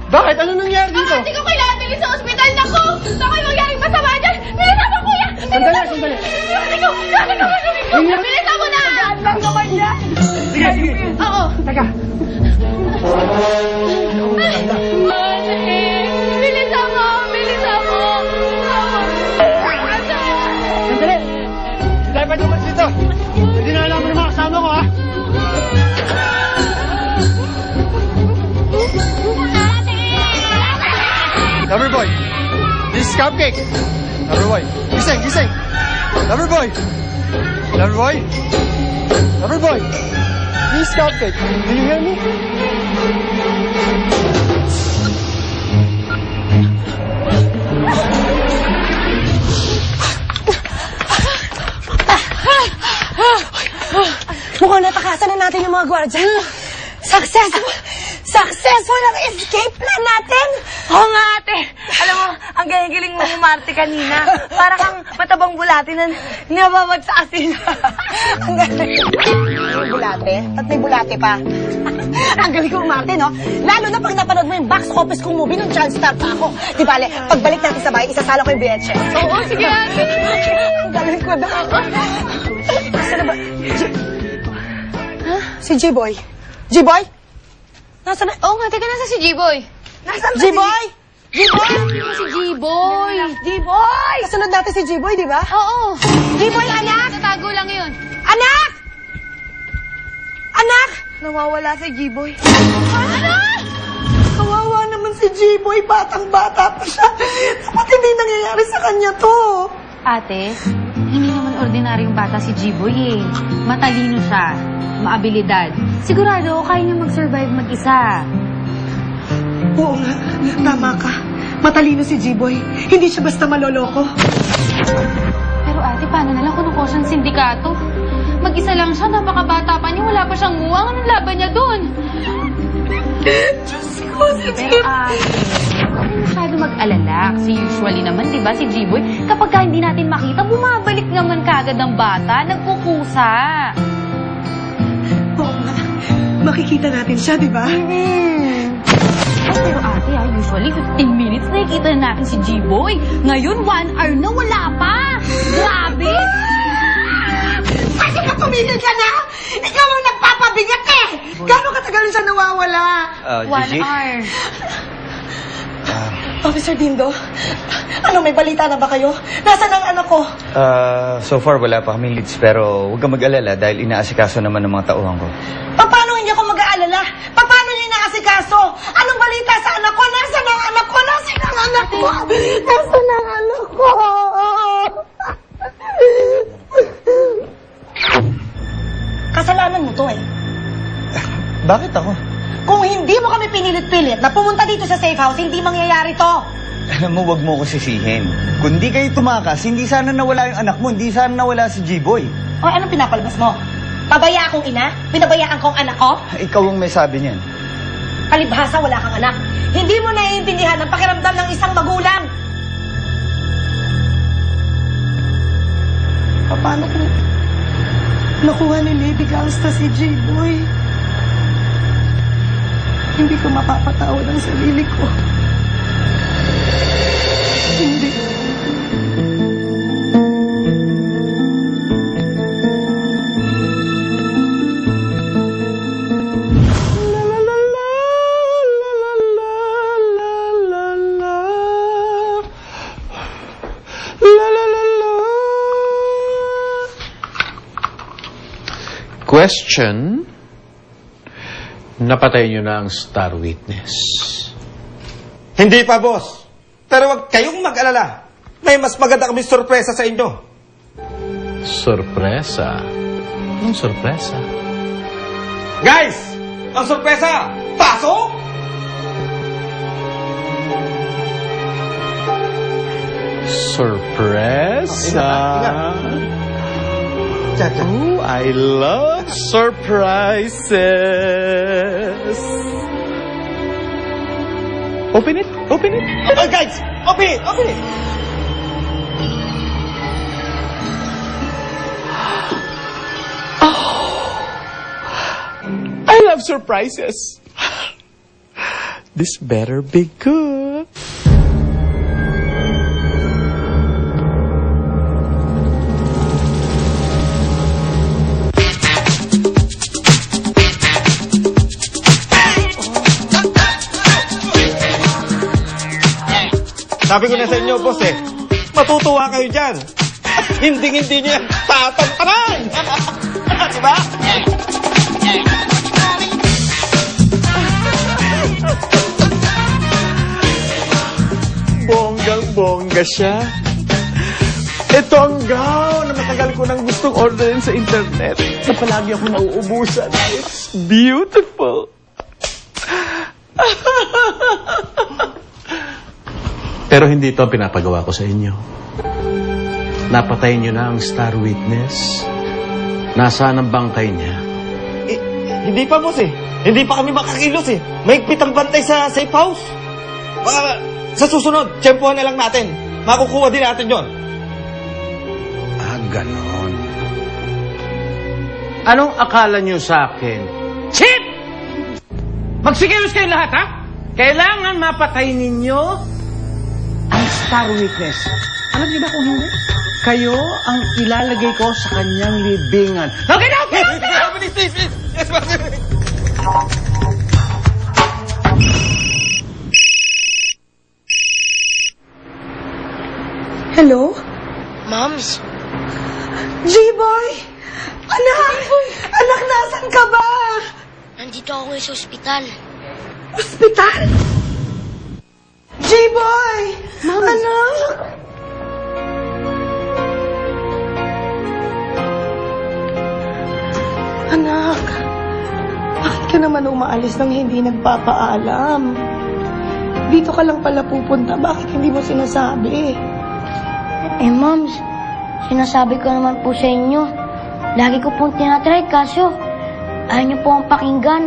Bakit? Ano nangyari dito? Ate ko kailangan bilhin sa ospital. Naku! Naku, yung mangyaring masama dyan! Bilisan mo, kuya! Sandali, sandali. Ate ko! Bilisan mo na! Gaan lang naman yan! Sige, sige. Oo. Teka. Ate! Bilisan mo! Bilisan mo! Sandali. Dapat umalis dito. Hindi na alam mo ng mga kasama ko, ha? Loverboy, this is Cupcake. Loverboy, gising, gising. Loverboy. Loverboy. Loverboy. This is Cupcake. Do you hear me? Mukhang natakasan na natin yung mga gwardya. Successful! Successful ang escape plan natin! Oo nga, ate. Alam mo, ang galing-galing mo umarte kanina. Para kang matabang bulati na nababag sa asin. Ang galing. May bulate? At may bulate pa. Ang galing ko umarte, no? Lalo na pag napanood mo yung box office kong movie nung chance star pa ako. Di bale, pagbalik natin sa bahay, isasala ko yung VHS. Oo, sige, ate. Ang galing ko daw. Nasaan na ba? Si G-Boy. G-Boy? Nasaan na? Oo nga, teka, nasa si G-Boy? Nasaan ba G-Boy? G-Boy? Si G-Boy. G-Boy! Kasunod natin si G-Boy, di ba? Oo. G-Boy, anak! Tatago lang yun. Anak! Anak! Nawawala si G-Boy. Ano? Kawawa naman si G-Boy. Batang-bata pa siya. Dapat hindi nangyayari sa kanya to. Ate, hindi naman ordinaryong bata si G-Boy eh. Matalino siya, maabilidad. Sigurado, kaya niya mag-survive mag-isa. Oo nga, tama ka. Matalino si G-Boy. Hindi siya basta maloloko. Pero ate, paano nalang kung ako siyang sindikato? Mag-isa lang siya, napakabata pa niya, wala pa siyang muwang. Anong laban niya dun? Diyos ko, si Pero ate, huwag masyado mag-alala. Kasi usually naman, di ba, si G-Boy, kapag hindi natin makita, bumabalik naman kagad ang bata, nagkukusa. Oo nga. Makikita natin siya, di ba? Pero ate, usually 15 minutes nakikita na natin si G-Boy. Ngayon, 1 hour na, wala pa. Grabe! Pwede ka tumigil ka na? Ikaw ang nagpapabigat eh! Gano'ng katagal siya nawawala? 1 hour. Officer Dindo, ano, may balita na ba kayo? Nasaan ang anak ko? So far, wala pa kaming leads, pero huwag kang mag-alala dahil inaasikaso naman ng mga tauhan ko. Paano hindi ako mag-aalala? Paano niya inaasikaso? Anong balita sa anak ko? Nasaan ang anak ko? Nasaan ang anak ko? Nasaan ang anak ko? Kasalanan mo to eh. Bakit ako? Kung hindi mo kami pinilit-pilit na pumunta dito sa safe house, hindi mangyayari to. Alam mo, huwag mo ko sisihin. Kung di kayo tumakas, hindi sana nawala yung anak mo, hindi sana nawala si G-Boy. O anong pinapalabas mo? Pabaya akong ina? Pinabayaan kong anak ko? Ikaw ang may sabi niyan. Palibhasa, wala kang anak. Hindi mo naiintindihan ang pakiramdam ng isang magulang. Paano kung nakuha ni Lady Gangsta si J-Boy? Hindi ko mapapatawad ang sarili ko. Hindi. Question, napatay niyo na ang star witness. Hindi pa, boss. Pero wag kayong mag-alala. May mas maganda kami sorpresa sa inyo. Sorpresa? Anong sorpresa? Guys! Ang sorpresa! Pasok! Surpresa? Ingat. Oh, I love surprises. Open it, open it. Oh, guys! Open it! Open it! I love surprises. This better be good. Sabi ko na sa inyo, boss eh, matutuwa kayo dyan. At hindi nyo yan tatantanan. Diba? Bonggang-bongga siya. Ito ang gown na matagal ko nang gustong orderin sa internet na palagi ako nauubusan. It's beautiful. Pero hindi ito ang pinapagawa ko sa inyo. Napatay niyo na ang star witness. Nasaan ang bangkay niya? Eh, hindi pa, boss eh. Hindi pa kami makakilos eh. Mahigpit ang bantay sa safe house. Baka sa susunod, tiyempohan na lang natin. Makukuha din natin yon. Ah, ganon. Anong akala niyo sa akin? Chip! Magsikilos kayo lahat, ha? Kailangan mapatay ninyo ang star witness. Alam niyo ba kung hindi? Kayo ang ilalagay ko sa kanyang libingan. Okay na! Okay na! Please. Yes, boss. Hello? Moms, J-Boy! Anak! Anak, nasan ka ba? nandito ako ngayon sa ospital. Hospital? J-Boy! Anak! Anak, bakit ka naman umaalis nang hindi nagpapaalam? Dito ka lang pala pupunta, bakit hindi mo sinasabi? Eh, Moms, sinasabi ko naman po sa inyo. Lagi ko pong tinatry, kaso ayaw niyo po ang pakinggan.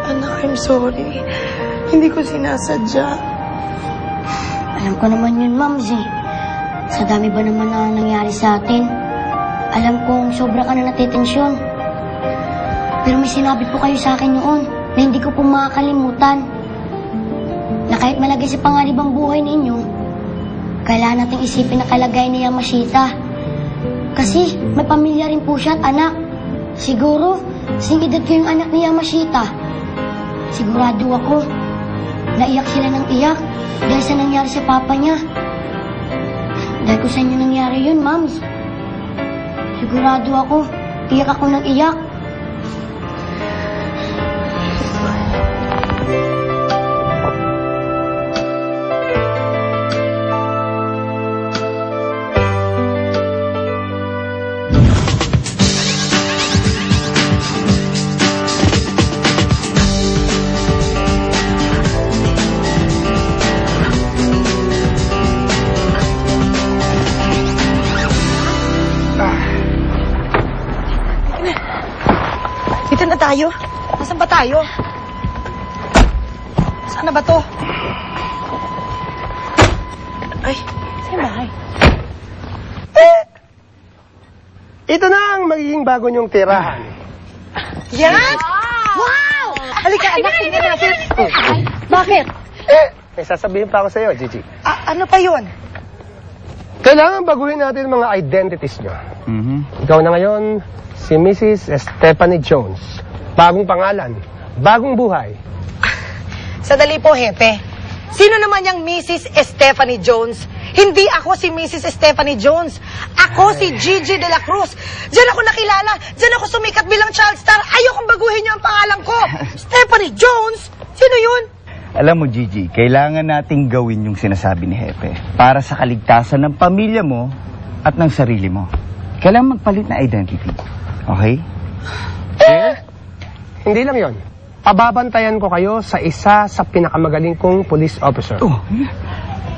Anak, I'm sorry. Hindi ko sinasadya. Alam ko naman yun, Moms, eh. Sa dami ba naman na nangyari sa atin? Alam kong sobra ka na natitensyon. Pero may sinabi po kayo sa akin noon na hindi ko po makakalimutan. Na kahit malagay sa panganib ang buhay ninyo, kailangan nating isipin na kalagay ni Yamashita. Kasi may pamilya rin po siya at anak. Siguro, kasing edad ko yung anak ni Yamashita. Sigurado ako, naiyak sila ng iyak dahil sa nangyari sa papa niya. Dahil ko sa inyo nangyari yun, Moms. Sigurado ako, iyak ako ng iyak. Dito na tayo. Nasaan ba tayo? Saan na ba to? Ay, saan bahay? Ito na ang magiging bago niyong tirahan. Yan? Wow! Halika, anak, tingnan natin. Bakit? May sasabihin pa ako sa iyo, Gigi. Ano pa yun? Kailangan baguhin natin ang mga identities niyo. Mhm. Ikaw na ngayon, si Mrs. Stephanie Jones. Bagong pangalan, bagong buhay. Sadali po, Hepe. Sino naman yung Mrs. Stephanie Jones? Hindi ako si Mrs. Stephanie Jones. Ako si Gigi de la Cruz. Diyan ako nakilala. Diyan ako sumikat bilang child star. Ayokong baguhin niyo ang pangalan ko. Stephanie Jones? Sino yun? Alam mo, Gigi, kailangan nating gawin yung sinasabi ni Hepe para sa kaligtasan ng pamilya mo at ng sarili mo. Kailangan magpalit na identity. Okay? Hindi lang yon. Pababantayan ko kayo sa isa sa pinakamagaling kong police officer. Oh,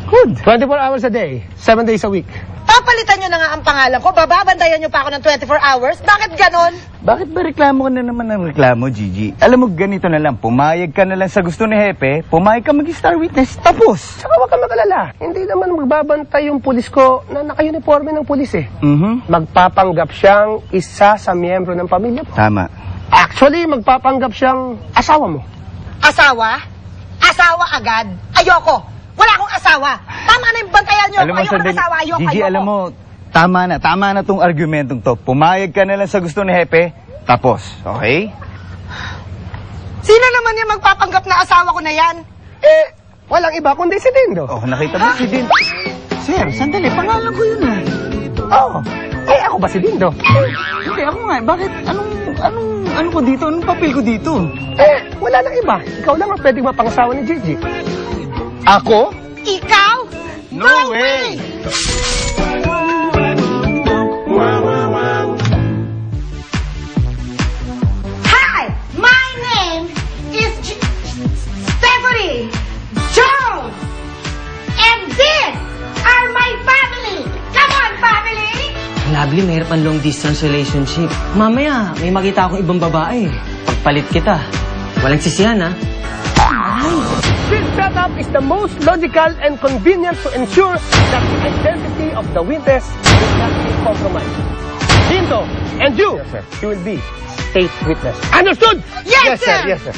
good. 24 hours a day, 7 days a week. Papalitan niyo na nga ang pangalan ko. Bababantayan niyo pa ako ng 24 hours. Bakit ganon? Bakit ba reklamo ka na naman ng reklamo, Gigi? Alam mo, ganito na lang. Pumayag ka na lang sa gusto ni Hepe, pumayag ka mag-star witness, tapos. Saka huwag ka mag-alala. Hindi naman magbabantay yung pulis ko na naka-uniforme ng pulis eh. Magpapanggap siyang isa sa miyembro ng pamilya mo. Tama. Actually, magpapanggap siyang asawa mo. Asawa? Asawa agad? Ayoko. Wala akong asawa. Tama na yung bantayan niyo. Alam mo, Ayoko ng sandali. asawa. Ayoko. Gigi, alam mo, tama na tong argumentong to. Pumayag ka na lang sa gusto ni Hepe, tapos, okay? Sino naman yung magpapanggap na asawa ko na yan? Walang iba kundi si Dindo. Oh, nakita mo si Din. Sir, sandali, pangalan ko yun Oo. Ako ba si Dindo? Hindi, ako nga. Bakit? Ano ko dito? Anong papel ko dito? Wala nang iba. Ikaw lang ang pwedeng mapangasawa ni Gigi. Ako? Ikaw? No way! Hi! My name is Stephanie Jones! And these are my family! Come on, family! Lovely, mahirap ang long distance relationship. Mamaya, may makita akong ibang babae. Pagpalit kita. Walang sisihan, ha? This setup is the most logical and convenient to ensure that the identity of the witness will not be compromised. Dindo, and you will be state witness. Understood? Yes, sir! Yes, sir.